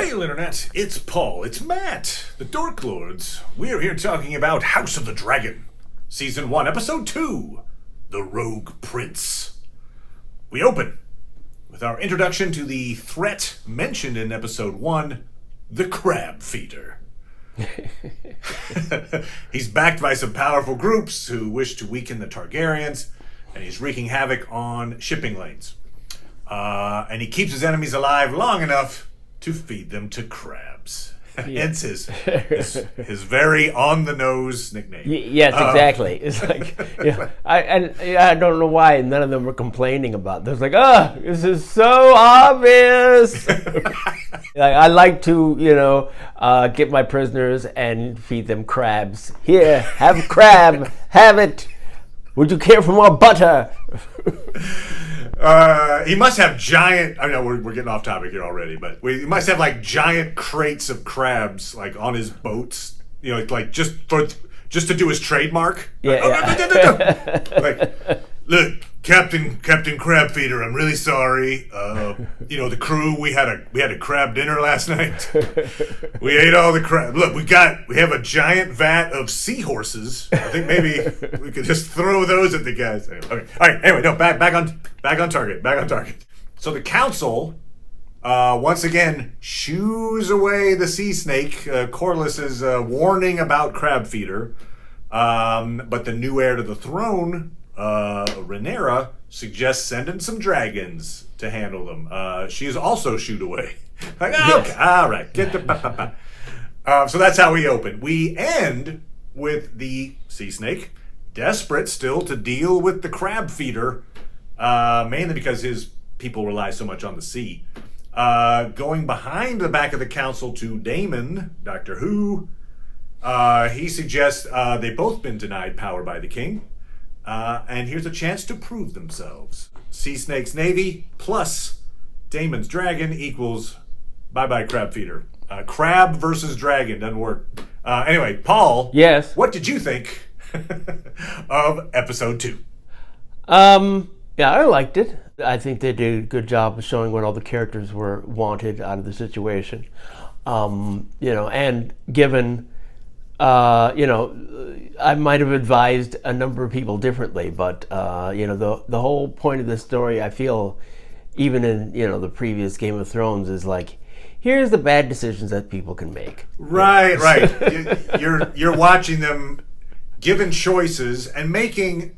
Hail, Internet! It's Paul, it's Matt, the Dork Lords. We're here talking about House of the Dragon, Season 1, Episode 2, The Rogue Prince. We open with our introduction to the threat mentioned in Episode 1, the Crab Feeder. He's backed by some powerful groups who wish to weaken the Targaryens, and he's wreaking havoc on shipping lanes. And he keeps his enemies alive long enough to feed them to crabs. Hence his very on-the-nose nickname. Yes, exactly. It's like, I don't know why none of them were complaining about this. Like, this is so obvious. I like to, get my prisoners and feed them crabs. Here, have crab, have it. Would you care for more butter? He must have giant. I know we're getting off topic here already, but he must have like giant crates of crabs like on his boats. Like just to do his trademark. Yeah. Like, look, Captain Crab Feeder, I'm really sorry. The crew, we had a crab dinner last night. We ate all the crab. Look, we have a giant vat of seahorses. I think maybe we could just throw those at the guys. Anyway, okay. All right. Anyway, no, back on target. So the council once again shoos away the sea snake. Corlys is warning about Crab Feeder, but the new heir to the throne, Rhaenyra, suggests sending some dragons to handle them. She is also shooed away. Like, okay, all right, get the. So that's how we open. We end with the sea snake, desperate still to deal with the Crab Feeder, mainly because his people rely so much on the sea. Going behind the back of the council to Daemon, Doctor Who, he suggests they've both been denied power by the king. And here's a chance to prove themselves. Sea Snake's navy plus Daemon's dragon equals bye-bye Crab Feeder. Crab versus dragon doesn't work. Anyway, Paul. Yes. What did you think of episode 2? Yeah, I liked it. I think they did a good job of showing what all the characters were wanted out of the situation. And given, I might have advised a number of people differently, but, the whole point of this story, I feel, even in, the previous Game of Thrones, is like, here's the bad decisions that people can make. Right. You're watching them given choices and making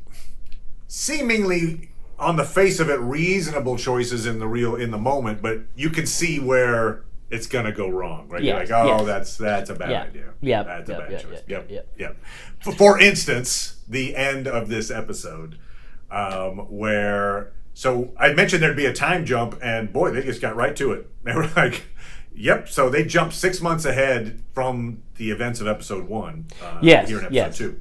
seemingly, on the face of it, reasonable choices in the moment, but you can see where it's gonna go wrong, right? Yes, You're like, that's a bad idea. Yeah, that's a bad choice. Yep. For instance, the end of this episode, where I mentioned there'd be a time jump, and boy, they just got right to it. They were like, yep. So they jumped 6 months ahead from the events of episode 1. Here in episode 2.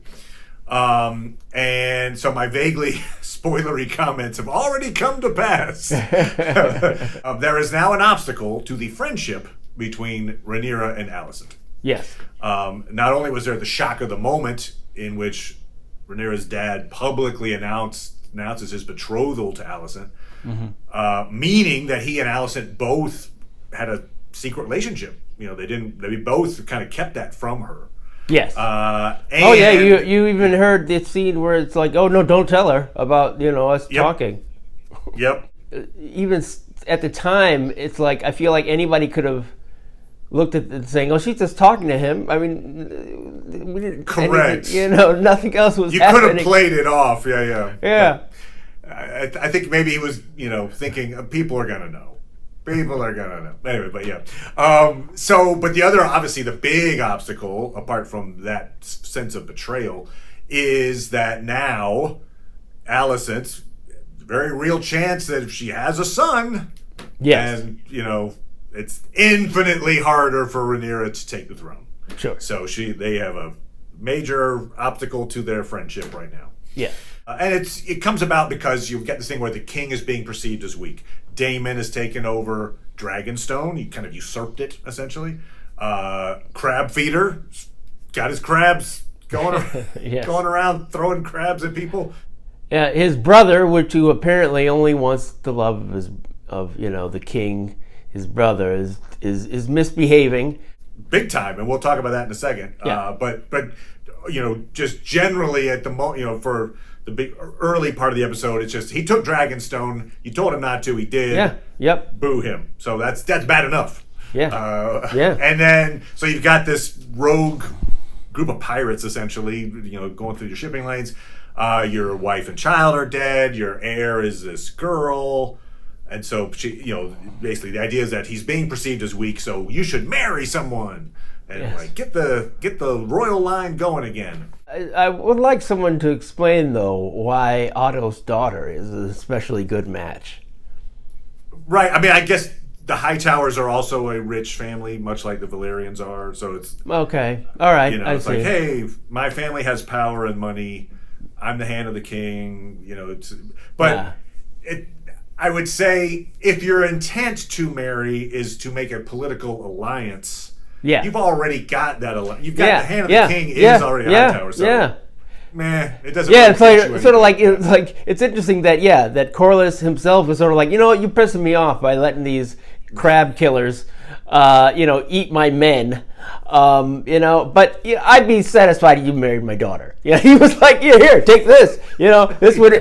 And so my vaguely spoilery comments have already come to pass. There is now an obstacle to the friendship between Rhaenyra and Alicent. Yes. Not only was there the shock of the moment in which Rhaenyra's dad publicly announces his betrothal to Alicent, meaning that he and Alicent both had a secret relationship. They both kind of kept that from her. Yes. You even heard the scene where it's like, oh no, don't tell her about us talking. Yep. Even at the time, it's like I feel like anybody could have looked at it saying, oh, she's just talking to him. I mean, we didn't. Correct. Nothing else was. You happening. could have played it off. Yeah. Yeah. I think maybe he was, thinking people are gonna know. People are gonna know. Anyway, but yeah. But the other, obviously, the big obstacle, apart from that sense of betrayal, is that now Alicent's very real chance that if she has a son, and it's infinitely harder for Rhaenyra to take the throne. Sure. So they have a major obstacle to their friendship right now. Yeah. And it comes about because you get this thing where the king is being perceived as weak. Daemon has taken over Dragonstone. He kind of usurped it, essentially. Crab Feeder got his crabs going around throwing crabs at people. Yeah, his brother, who apparently only wants the love of the king, his brother is misbehaving. Big time, and we'll talk about that in a second. Yeah. But just generally at the moment, for the big early part of the episode, it's just he took Dragonstone. You told him not to. He did. Yeah. Yep. Boo him. So that's bad enough. Yeah. And then so you've got this rogue group of pirates essentially, going through your shipping lanes. Your wife and child are dead. Your heir is this girl. And so she, basically the idea is that he's being perceived as weak, so you should marry someone and get the royal line going again. I would like someone to explain though why Otto's daughter is an especially good match. Right. I mean, I guess the Hightowers are also a rich family, much like the Valerians are. So it's okay. All right. It's like, hey, my family has power and money. I'm the hand of the king. I would say if your intent to marry is to make a political alliance, you've already got that. You've got the hand of the king is already Hightower. So, it doesn't. Yeah, it's like sort of like it's interesting that Corlys himself is sort of like, you're pissing me off by letting these crab killers, eat my men. But I'd be satisfied if you married my daughter. He was like, here, take this. This would.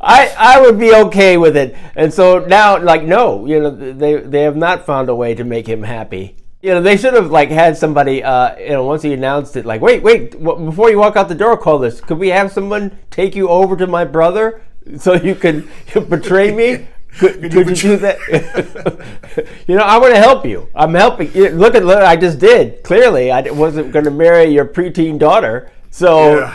I would be okay with it. And so now, no, they have not found a way to make him happy. They should have had somebody. Once he announced it, wait, before you walk out the door, call this. Could we have someone take you over to my brother so you can betray me? Could you do that? I want to help you. I'm helping. Look, I just did. Clearly, I wasn't going to marry your preteen daughter. So,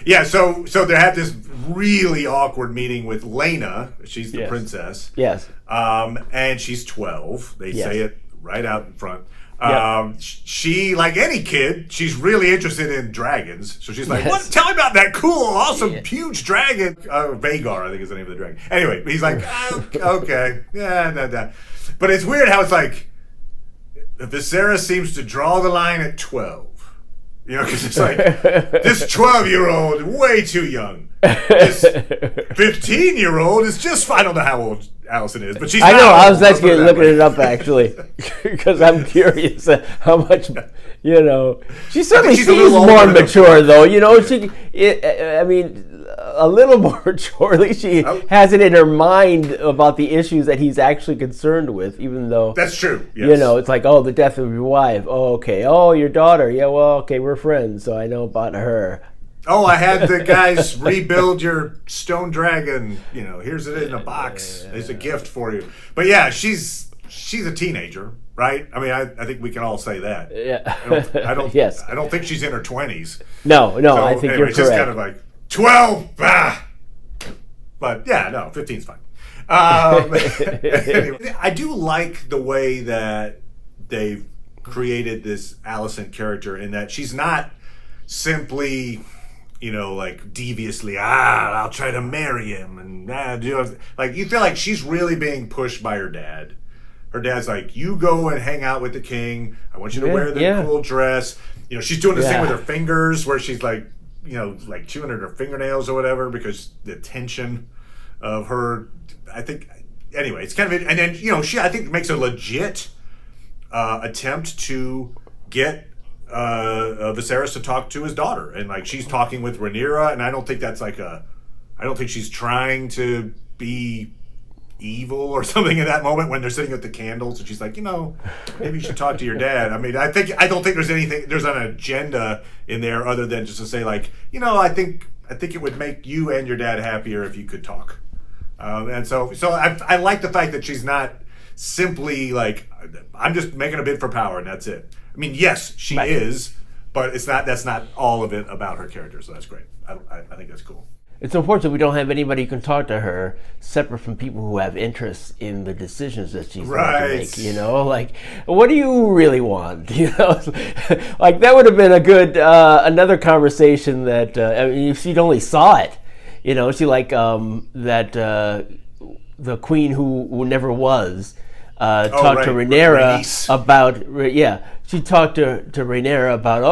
Yeah, so they have this really awkward meeting with Lena. She's the princess. Yes. And she's 12. They say it right out in front. Yep. She, like any kid, she's really interested in dragons. So she's like, what? Tell me about that cool, awesome, huge dragon. Vagar, I think is the name of the dragon. Anyway, he's like, okay. Yeah. But it's weird how it's like, Viserys seems to draw the line at 12. Because it's like, this 12-year-old, way too young. This 15-year-old is just, I don't know how old Allison is, but she's not. I know, I was actually looking it up, actually, because I'm curious how much, She certainly seems more mature, though. A little more mature. At least she has it in her mind about the issues that he's actually concerned with, even though... That's true, yes. It's like, the death of your wife. Oh, okay. Oh, your daughter. Yeah, well, okay, we're friends, so I know about her. Oh, I had the guys rebuild your stone dragon. Here's it in a box. It's a gift for you. But yeah, she's a teenager, right? I mean, I think we can all say that. Yeah. I don't. Yes. I don't think she's in her 20s. No. So, I think you're correct. It's just kind of like 12. But yeah, no, 15's fine. Anyway, I do like the way that they've created this Alicent character in that she's not simply, deviously, I'll try to marry him, and you feel like she's really being pushed by her dad. Her dad's like, you go and hang out with the king. I want you to wear the cool dress. She's doing this thing with her fingers where she's like chewing at her fingernails or whatever because the tension of her. I think anyway, it's kind of, and then she I think makes a legit attempt to get Viserys to talk to his daughter, and she's talking with Rhaenyra, and I don't think that's I don't think she's trying to be evil or something in that moment when they're sitting with the candles, and she's like, maybe you should talk to your dad. I mean, I don't think there's an agenda in there other than just to say I think it would make you and your dad happier if you could talk. And so I like the fact that she's not simply I'm just making a bid for power and that's it. I mean, yes, she is, but that's not all of it about her character, so that's great. I think that's cool. It's unfortunate we don't have anybody who can talk to her separate from people who have interests in the decisions that she's going to make. What do you really want? That would have been a good another conversation that if she'd only saw it, she that the queen who never was. talked to right. Rhaenyra Rhaenys. about she talked to Rhaenyra about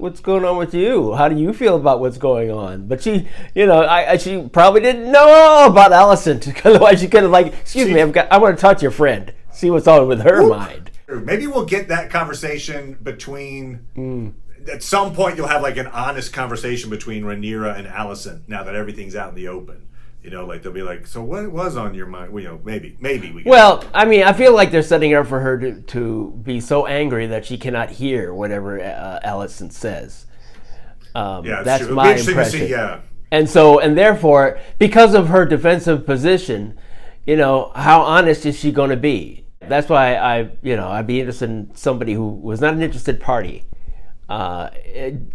what's going on with you? How do you feel about what's going on? But she she probably didn't know all about Alicent. Otherwise she could have excuse me, I want to talk to your friend, see what's on with her mind. Maybe we'll get that conversation between. At some point, you'll have an honest conversation between Rhaenyra and Alicent. Now that everything's out in the open, they'll be like, "So what was on your mind?" Maybe we. Well, I mean, I feel like they're setting up for her to be so angry that she cannot hear whatever Alicent says. That's true. my impression. To see, yeah. And therefore, because of her defensive position, how honest is she going to be? That's why I'd be interested in somebody who was not an interested party.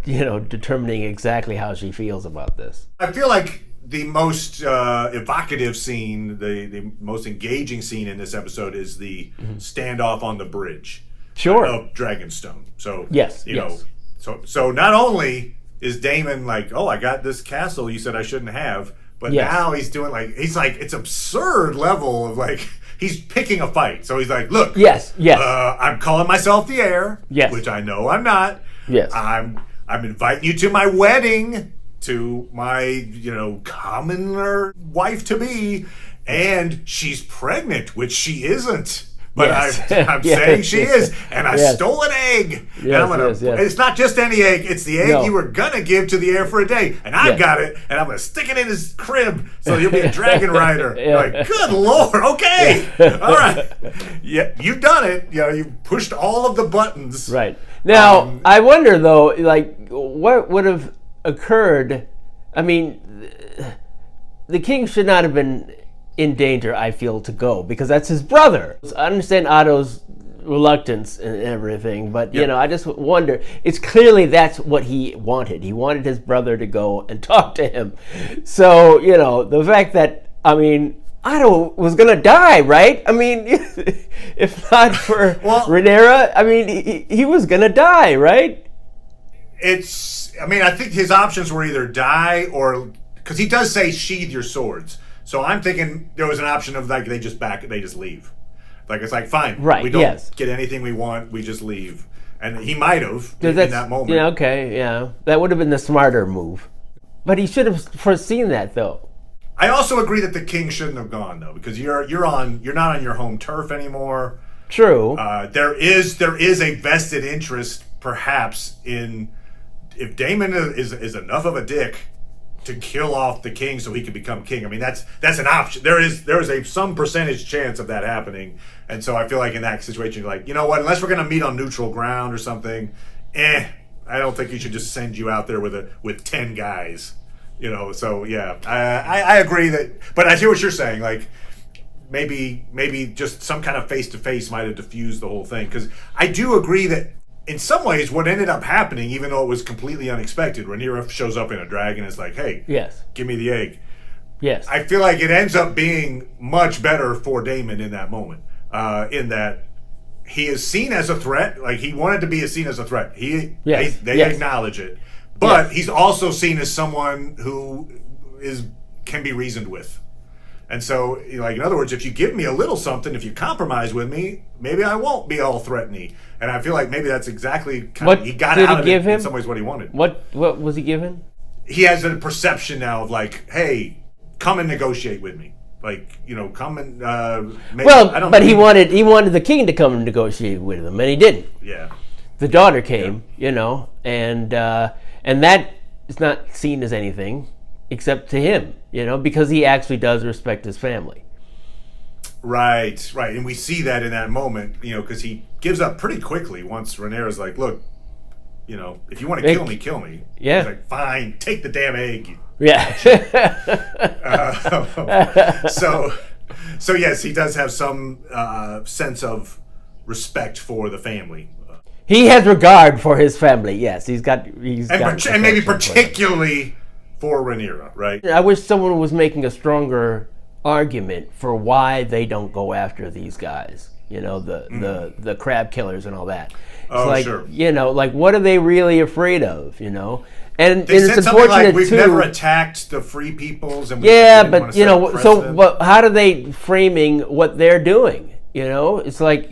Determining exactly how she feels about this. I feel like the most evocative scene, the most engaging scene in this episode is the standoff on the bridge. Sure. Of Dragonstone. So yes. So not only is Daemon like, oh, I got this castle you said I shouldn't have, but now he's doing it's absurd level of he's picking a fight. So he's like, look, yes, I'm calling myself the heir, which I know I'm not. Yes. I'm inviting you to my wedding, to my, commoner wife to be, and she's pregnant, which she isn't. But I'm saying she is, and I stole an egg. Yes, and it's not just any egg; it's the egg you were gonna give to the heir for a day, and I got it, and I'm gonna stick it in his crib so he'll be a dragon rider. You're like, good Lord, okay, all right, you've done it. You've pushed all of the buttons. Right now, I wonder though, what would have occurred? I mean, the king should not have been in danger, I feel, to go, because that's his brother. I understand Otto's reluctance and everything, but I just wonder, it's clearly that's what he wanted. He wanted his brother to go and talk to him. So, the fact that, Otto was gonna die, right? If not for Rhaenyra, he was gonna die, right? I think his options were either die or, because he does say sheathe your swords. So I'm thinking there was an option of they just leave. It's fine. Right. We don't get anything we want. We just leave. And he might have in that moment. Yeah. Okay. Yeah. That would have been the smarter move. But he should have foreseen that, though. I also agree that the king shouldn't have gone, though, because you're not on your home turf anymore. True. There is a vested interest, perhaps, in if Daemon is enough of a dick to kill off the king so he can become king. That's an option. There is some percentage chance of that happening, and so I feel like in that situation, you're like, you know what? Unless we're going to meet on neutral ground or something, I don't think you should just send you out there with 10 guys. So yeah, I agree that, but I hear what you're saying. Maybe just some kind of face-to-face might have diffused the whole thing, because I do agree that. In some ways, what ended up happening, even though it was completely unexpected, Rhaenyra shows up in a dragon and is like, hey, give me the egg. Yes. I feel like it ends up being much better for Daemon in that moment, in that he is seen as a threat. He wanted to be seen as a threat. They acknowledge it. But he's also seen as someone who can be reasoned with. And so, in other words, if you give me a little something, if you compromise with me, maybe I won't be all threatening. And I feel like maybe that's exactly he got out of it in some ways what he wanted. What was he given? He has a perception now of hey, come and negotiate with me. Come and but he wanted the king to come and negotiate with him, and he didn't. Yeah. The daughter came, and that is not seen as anything except to him, because he actually does respect his family. Right. And we see that in that moment, because he gives up pretty quickly once Rhaenyra's like, look, if you want to kill me. Yeah. He's like, fine, take the damn egg. Yeah. So yes, he does have some sense of respect for the family. He has regard for his family, yes. He's got and maybe particularly for Rhaenyra, right? I wish someone was making a stronger argument for why they don't go after these guys. The crab killers and all that. It's sure. What are they really afraid of? And they it's said something unfortunate we've too. never attacked the free peoples, and but how do they framing what they're doing? You know, it's like,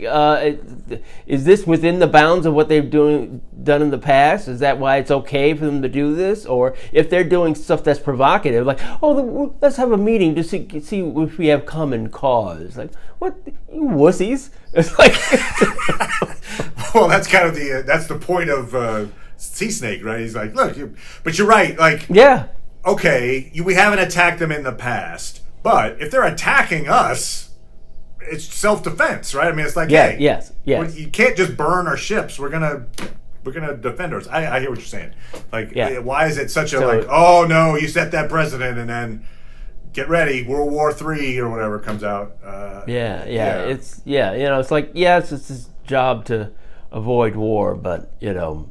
is this within the bounds of what they've done in the past? Is that why it's okay for them to do this? Or if they're doing stuff that's provocative, like, oh, let's have a meeting to see if we have common cause. Like, what, you wussies? It's like, well, that's kind of that's the point of Sea Snake, right? He's like, look, but you're right. Like, yeah, okay, we haven't attacked them in the past, but if they're attacking us, it's self-defense, right? I mean, it's like, yeah, hey, yes. You can't just burn our ships. We're gonna defend ours. I hear what you're saying. Like, why is it such a like? Oh no, you set that precedent, and then get ready, World War III or whatever comes out. It's you know, it's like it's his job to avoid war, but you know,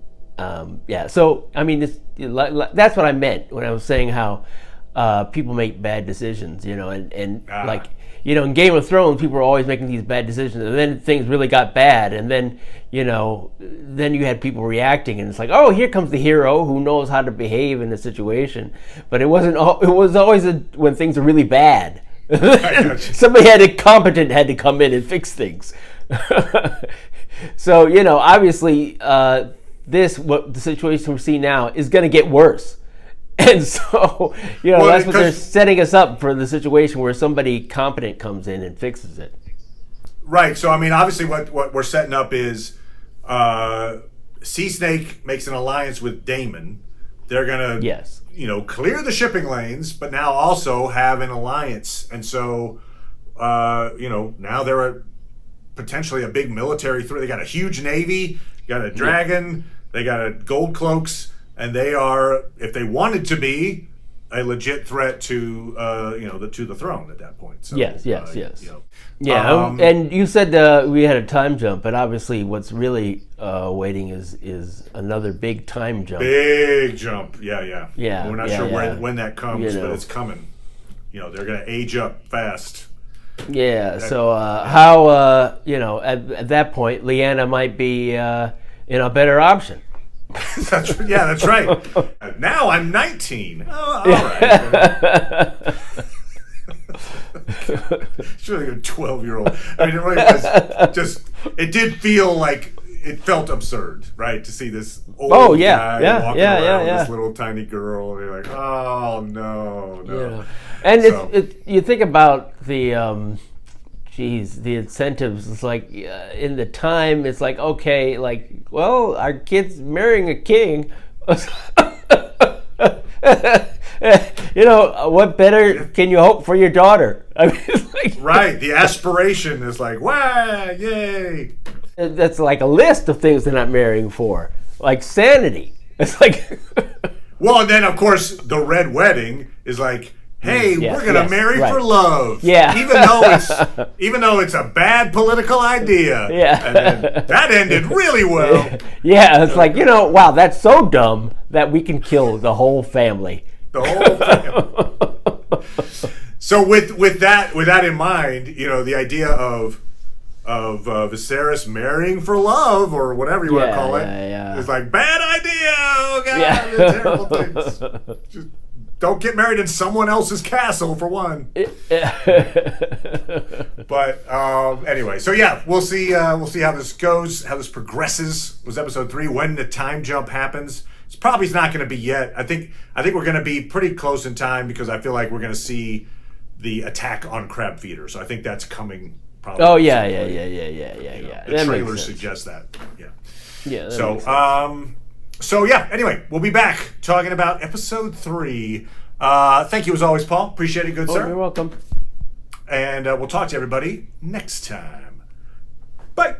So I mean, that's what I meant when I was saying how people make bad decisions, you know, and like. You know, in Game of Thrones, people were always making these bad decisions, and then things really got bad, and then, you know, then you had people reacting, and it's like, oh, here comes the hero who knows how to behave in a situation. But it wasn't. It was always when things are really bad. Somebody competent had to come in and fix things. So, you know, obviously, what the situation we see now is going to get worse. And so, you know, that's what they're setting us up for, the situation where somebody competent comes in and fixes it. Right. So, I mean, obviously what we're setting up is Sea Snake makes an alliance with Daemon. They're going to, you know, clear the shipping lanes, but now also have an alliance. And so, you know, now they're potentially a big military threat. They got a huge navy, got a dragon, they got a gold cloaks. And they are, if they wanted to be, a legit threat to, you know, to the throne at that point. So, yes. You know. Yeah, and you said we had a time jump, but obviously, what's really waiting is another big time jump. Big jump, yeah. Yeah, we're not sure when that comes, but it's coming. You know, they're going to age up fast. Yeah. So how you know, at that point, Lyanna might be in a better option. That's right. Now I'm 19. Oh, all right. She's really a 12-year-old. I mean, it really was just. It did feel like it felt absurd, right, to see this old guy walking around with this little tiny girl, and you're like, oh no. Yeah. And you think about the. The incentives, it's like in the time, it's like, okay, like, well, our kid's marrying a king. You know, what better can you hope for your daughter? I mean, it's like, right, the aspiration is like, wow, yay. That's like a list of things they're not marrying for, like sanity. It's like... Well, and then, of course, the red wedding is like, hey, we're gonna marry for love. Yeah. Even though it's a bad political idea. Yeah. And then that ended really well. Yeah, it's like, you know, wow, that's so dumb that we can kill the whole family. The whole family. So with that in mind, you know, the idea of Viserys marrying for love, or whatever you want to call it, is like, bad idea. Oh God, terrible things. Just don't get married in someone else's castle, for one. But anyway, so yeah, we'll see how this goes, how this progresses. It was episode 3 when the time jump happens. It's probably not going to be yet. I think we're going to be pretty close in time, because I feel like we're going to see the attack on Crab Feeder. So I think that's coming. Probably. Oh yeah. The trailers suggest that. Yeah. Yeah. So yeah, anyway, we'll be back talking about episode 3. Thank you as always, Paul. Appreciate it, good sir. You're welcome. And we'll talk to everybody next time. Bye.